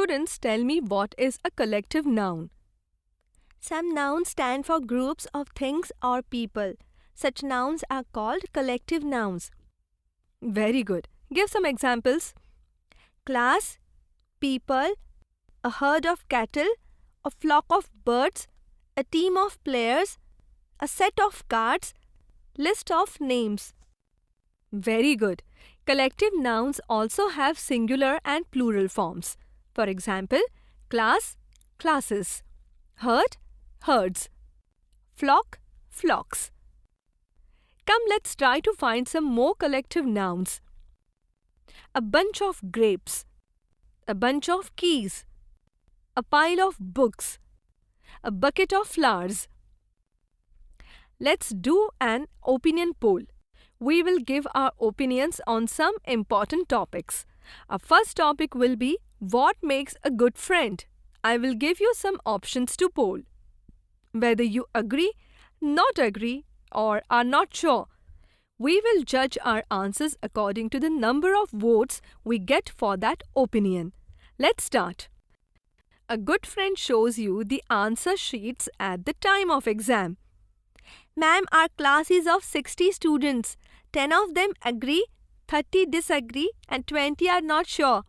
Students, tell me what is a collective noun? Some nouns stand for groups of things or people. Such nouns are called collective nouns. Very good. Give some examples. Class, people, a herd of cattle, a flock of birds, a team of players, a set of cards, list of names. Very good. Collective nouns also have singular and plural forms. For example, class, classes, herd, herds, flock, flocks. Come, let's try to find some more collective nouns. A bunch of grapes, a bunch of keys, a pile of books, a bucket of flowers. Let's do an opinion poll. We will give our opinions on some important topics. Our first topic will be what makes a good friend. I will give you some options to poll. Whether you agree, not agree, or are not sure, we will judge our answers according to the number of votes we get for that opinion. Let's start. A good friend shows you the answer sheets at the time of exam. Ma'am, our class is of 60 students. 10 of them agree, 30 disagree, and 20 are not sure.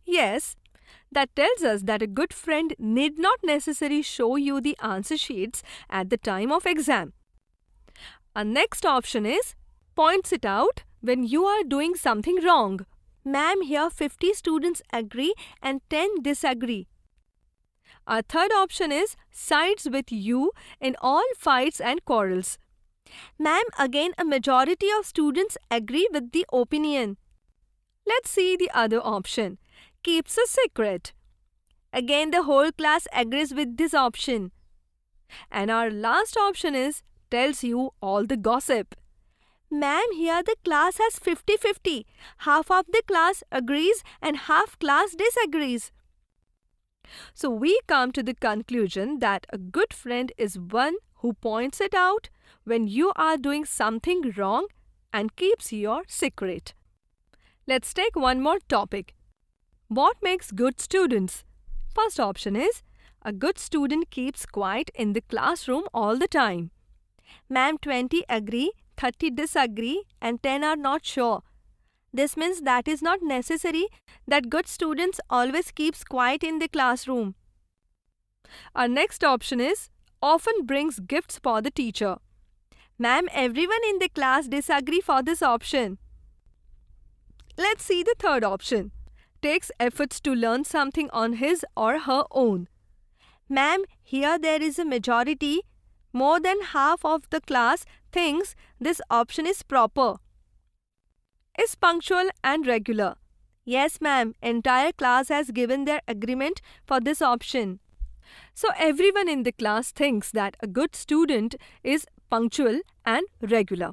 Yes, that tells us that a good friend need not necessarily show you the answer sheets at the time of exam. Our next option is points it out when you are doing something wrong. Ma'am, here 50 students agree and 10 disagree. Our third option is sides with you in all fights and quarrels. Ma'am, again a majority of students agree with the opinion. Let's see the other option. Keeps a secret. Again the whole class agrees with this option. And our last option is tells you all the gossip. Ma'am, here the class has 50-50. Half of the class agrees and half class disagrees. So we come to the conclusion that a good friend is one who points it out when you are doing something wrong and keeps your secret. Let's take one more topic. What makes good students? First option is a good student keeps quiet in the classroom all the time. Ma'am, 20 agree, 30 disagree, and 10 are not sure. This means that is not necessary that good students always keeps quiet in the classroom. Our next option is often brings gifts for the teacher. Ma'am, everyone in the class disagree for this option. Let's see the third option. Takes efforts to learn something on his or her own. Ma'am, here there is a majority. More than half of the class thinks this option is proper. Is punctual and regular. Yes, ma'am. Entire class has given their agreement for this option. So everyone in the class thinks that a good student is punctual and regular.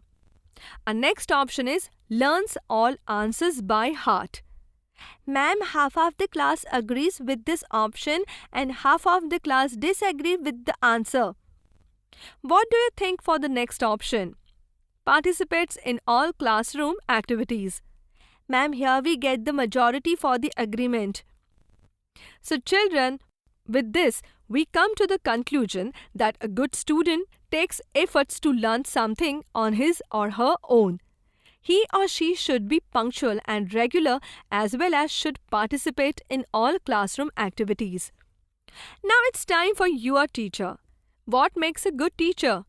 Our next option is learns all answers by heart. Ma'am, half of the class agrees with this option and half of the class disagree with the answer. What do you think for the next option? Participates in all classroom activities. Ma'am, here we get the majority for the agreement. So children, with this, we come to the conclusion that a good student takes efforts to learn something on his or her own. He or she should be punctual and regular as well as should participate in all classroom activities. Now it's time for your teacher. What makes a good teacher?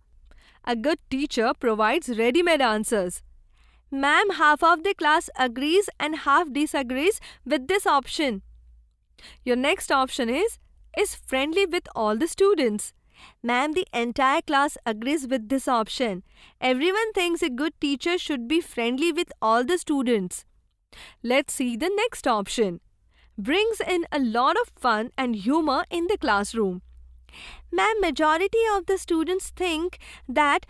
A good teacher provides ready-made answers. Ma'am, half of the class agrees and half disagrees with this option. Your next option is friendly with all the students. Ma'am, the entire class agrees with this option. Everyone thinks a good teacher should be friendly with all the students. Let's see the next option. Brings in a lot of fun and humor in the classroom. Ma'am, majority of the students think that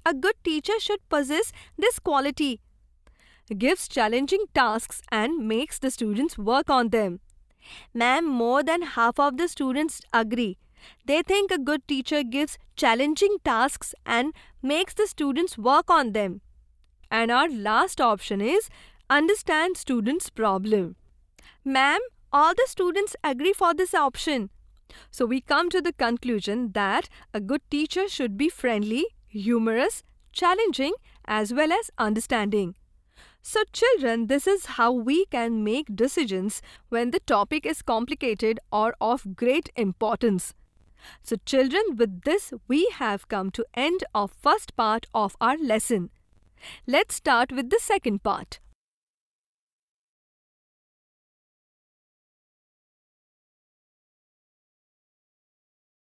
a good teacher should possess this quality. Gives challenging tasks and makes the students work on them. Ma'am, more than half of the students agree. They think a good teacher gives challenging tasks and makes the students work on them. And our last option is understand students' problem. Ma'am, All the students agree for this option. So we come to the conclusion that a good teacher should be friendly, humorous, challenging, as well as understanding. So children, this is how we can make decisions when the topic is complicated or of great importance. So children, with this we have come to end of first part of our lesson. Let's start with the second part.